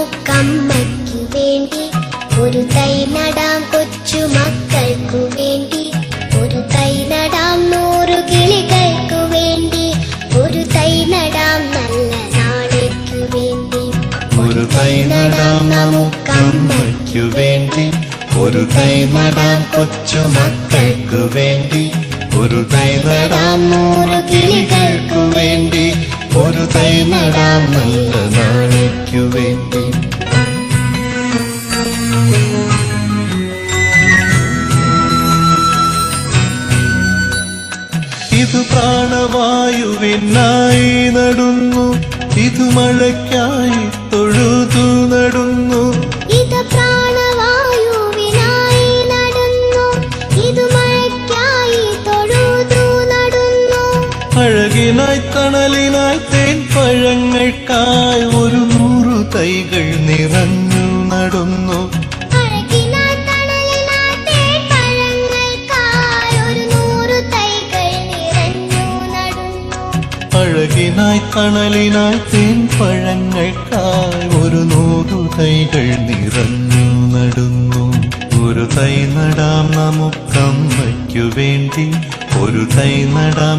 നമുക്കമ്മയ്ക്കു വേണ്ടി ഒരു തൈ നടാം കൊച്ചുമക്കൾക്കു വേണ്ടി ഒരു തൈ നടാം 100 കിളികൾക്കു വേണ്ടി ഒരു തൈ നടാം നല്ല നാളേക്കു വേണ്ടി ഒരു തൈ നടാം നമുക്കമ്മയ്ക്കു വേണ്ടി ഒരു തൈ നടാം കൊച്ചുമക്കൾക്കു വേണ്ടി ഒരു തൈ നടാം 100 കിളികൾക്കു വേണ്ടി ഒരു തൈ നടാം നല്ല നാളേക്കു വേണ്ടി. ഇത് പ്രാണവായുവിനായി നടുന്നു ഇത് മഴയ്ക്കായി തൊഴുതു നടുന്നു ഇത് പ്രാണവായുവിനായി നടുന്നു ഇത് മഴയ്ക്കായി തൊഴുതു നടുന്നു അഴകിനായി തണലിനായി തേൻ പഴങ്ങൾക്കായി 100 തൈകൾ നിറഞ്ഞു നടുന്നു അഴകിനായി തണലിനായി തേൻ പഴങ്ങൾക്കായി 100 തൈകൾ നിറഞ്ഞു നടുന്നു ഒരു തൈ നടാം നമുക്കമ്മയ്ക്കു വേണ്ടി ഒരു തൈ നടാം